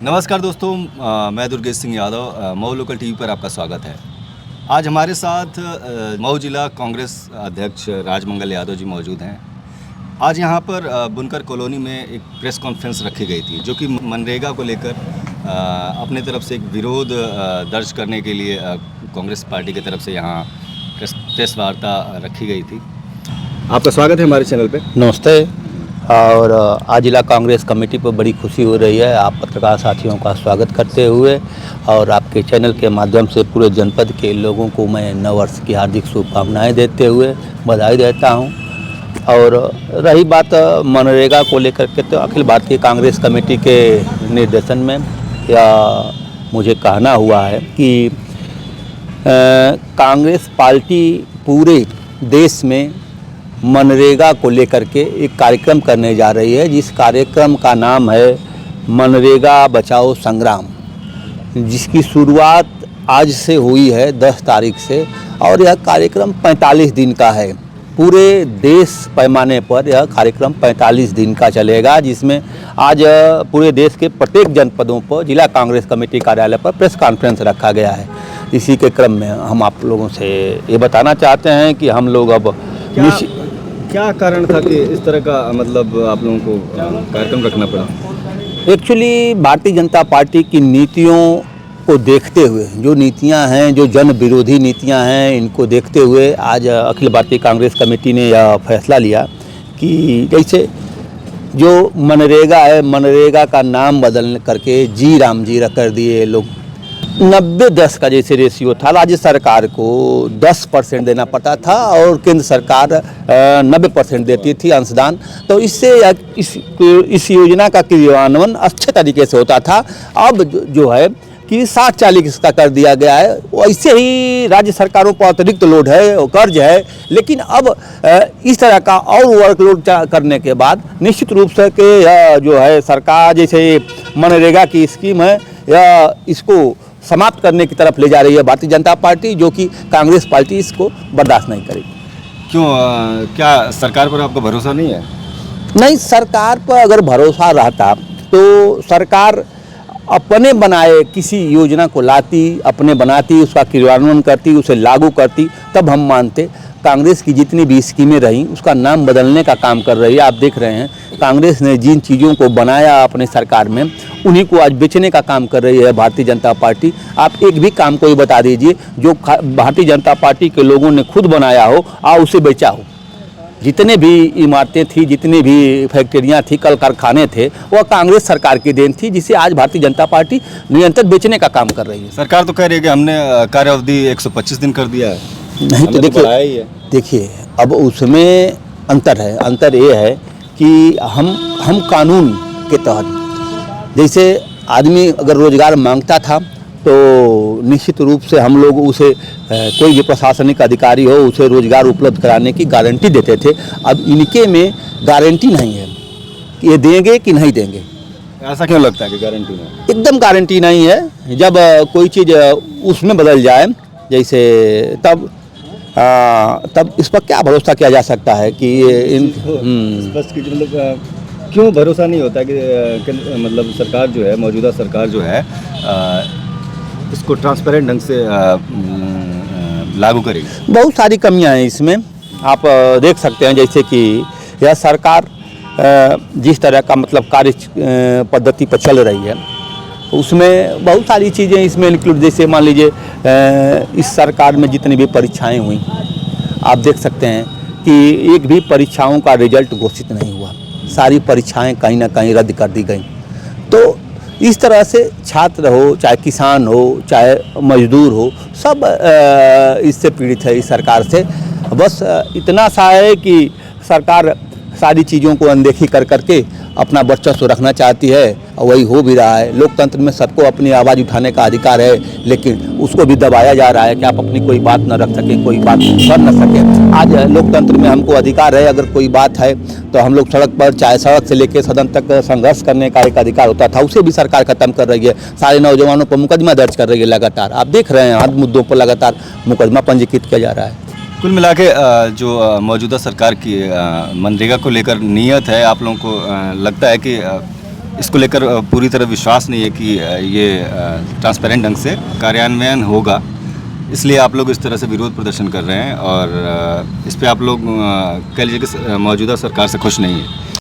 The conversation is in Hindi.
नमस्कार दोस्तों, मैं दुर्गेश सिंह यादव, मऊ लोकल टीवी पर आपका स्वागत है। आज हमारे साथ मऊ जिला कांग्रेस अध्यक्ष राजमंगल यादव जी मौजूद हैं। आज यहाँ पर बुनकर कॉलोनी में एक प्रेस कॉन्फ्रेंस रखी गई थी, जो कि मनरेगा को लेकर अपने तरफ से एक विरोध दर्ज करने के लिए कांग्रेस पार्टी की तरफ से यहाँ प्रेस वार्ता रखी गई थी। आपका स्वागत है हमारे चैनल पे। नमस्ते। और आज जिला कांग्रेस कमेटी पर बड़ी खुशी हो रही है आप पत्रकार साथियों का स्वागत करते हुए, और आपके चैनल के माध्यम से पूरे जनपद के लोगों को मैं नव वर्ष की हार्दिक शुभकामनाएं देते हुए बधाई देता हूं। और रही बात मनरेगा को लेकर के, तो अखिल भारतीय कांग्रेस कमेटी के निर्देशन में या मुझे कहना हुआ है कि कांग्रेस पार्टी पूरे देश में मनरेगा को लेकर के एक कार्यक्रम करने जा रही है, जिस कार्यक्रम का नाम है मनरेगा बचाओ संग्राम, जिसकी शुरुआत आज से हुई है 10 तारीख से, और यह कार्यक्रम 45 दिन का है। पूरे देश पैमाने पर यह कार्यक्रम 45 दिन का चलेगा, जिसमें आज पूरे देश के प्रत्येक जनपदों पर जिला कांग्रेस कमेटी कार्यालय पर प्रेस कॉन्फ्रेंस रखा गया है। इसी के क्रम में हम आप लोगों से ये बताना चाहते हैं कि हम लोग अब क्या कारण था कि इस तरह का मतलब आप लोगों को कार्यक्रम रखना पड़ा? एक्चुअली भारतीय जनता पार्टी की नीतियों को देखते हुए, जो नीतियां हैं, जो जन विरोधी नीतियां हैं, इनको देखते हुए आज अखिल भारतीय कांग्रेस कमेटी ने यह फैसला लिया कि जैसे जो मनरेगा है, मनरेगा का नाम बदल करके जी राम जी कर दिए लोग। 90-10 का जैसे रेशियो था, राज्य सरकार को 10% देना पड़ता था और केंद्र सरकार 90% देती थी अंशदान। तो इससे इस योजना का क्रियान्वयन अच्छे तरीके से होता था। अब जो है कि 60-40 का कर दिया गया है। वैसे ही राज्य सरकारों पर अतिरिक्त लोड है, कर्ज है, लेकिन अब इस तरह का और वर्कलोड करने के बाद निश्चित रूप से कि जो है सरकार जैसे मनरेगा की स्कीम है या इसको समाप्त करने की तरफ ले जा रही है भारतीय जनता पार्टी, जो कि कांग्रेस पार्टी इसको बर्दाश्त नहीं करेगी। क्यों, क्या सरकार पर आपका भरोसा नहीं है? नहीं, सरकार पर अगर भरोसा रहता तो सरकार अपने बनाए किसी योजना को लाती, अपने बनाती, उसका क्रियान्वयन करती, उसे लागू करती, तब हम मानते। कांग्रेस की जितनी भी स्कीमें रहीं उसका नाम बदलने का काम कर रही है। आप देख रहे हैं कांग्रेस ने जिन चीज़ों को बनाया अपने सरकार में, उन्हीं को आज बेचने का काम कर रही है भारतीय जनता पार्टी। आप एक भी काम कोई बता दीजिए जो भारतीय जनता पार्टी के लोगों ने खुद बनाया हो और उसे बेचा हो। जितने भी इमारतें थी, जितनी भी फैक्ट्रियाँ थी, कल कारखाने थे, वह कांग्रेस सरकार की देन थी, जिसे आज भारतीय जनता पार्टी निरंतर बेचने का काम कर रही है। सरकार तो कह रही है कि हमने कार्य अवधि 125 दिन कर दिया है। नहीं तो देखिए अब उसमें अंतर है। अंतर ये है कि हम कानून के तहत, जैसे आदमी अगर रोजगार मांगता था तो निश्चित रूप से हम लोग उसे कोई भी प्रशासनिक अधिकारी हो उसे रोजगार उपलब्ध कराने की गारंटी देते थे। अब इनके में गारंटी नहीं है कि ये देंगे कि नहीं देंगे। ऐसा क्यों लगता है कि गारंटी नहीं? एकदम गारंटी नहीं है। जब कोई चीज़ उसमें बदल जाए जैसे, तब इस पर क्या भरोसा किया जा सकता है कि स्पष्ट कीजिए, मतलब क्यों भरोसा नहीं होता कि मतलब सरकार जो है, मौजूदा सरकार जो है इसको ट्रांसपेरेंट ढंग से लागू करेगी? बहुत सारी कमियां हैं इसमें। आप देख सकते हैं जैसे कि यह सरकार जिस तरह का मतलब कार्य पद्धति पर चल रही है, उसमें बहुत सारी चीज़ें इसमें इंक्लूड, जैसे मान लीजिए इस सरकार में जितनी भी परीक्षाएं हुई, आप देख सकते हैं कि एक भी परीक्षाओं का रिजल्ट घोषित नहीं हुआ। सारी परीक्षाएं कहीं ना कहीं रद्द कर दी गई। तो इस तरह से छात्र हो, चाहे किसान हो, चाहे मजदूर हो, सब इससे पीड़ित है इस सरकार से। बस इतना सा है कि सरकार सारी चीज़ों को अनदेखी कर करके अपना वर्चस्व रखना चाहती है, और वही हो भी रहा है। लोकतंत्र में सबको अपनी आवाज़ उठाने का अधिकार है, लेकिन उसको भी दबाया जा रहा है कि आप अपनी कोई बात न रख सकें, कोई बात कर न सकें। आज लोकतंत्र में हमको अधिकार है, अगर कोई बात है तो हम लोग सड़क पर, चाहे सड़क से लेकर सदन तक संघर्ष करने का एक अधिकार होता था, उसे भी सरकार खत्म कर रही है। सारे नौजवानों पर मुकदमा दर्ज कर रही है लगातार। आप देख रहे हैं हर मुद्दों पर लगातार मुकदमा पंजीकृत किया जा रहा है। कुल मिला के जो मौजूदा सरकार की मनरेगा को लेकर नीयत है, आप लोगों को लगता है कि इसको लेकर पूरी तरह विश्वास नहीं है कि ये ट्रांसपेरेंट ढंग से कार्यान्वयन होगा। इसलिए आप लोग इस तरह से विरोध प्रदर्शन कर रहे हैं और इस पे आप लोग कह लीजिए कि मौजूदा सरकार से खुश नहीं है।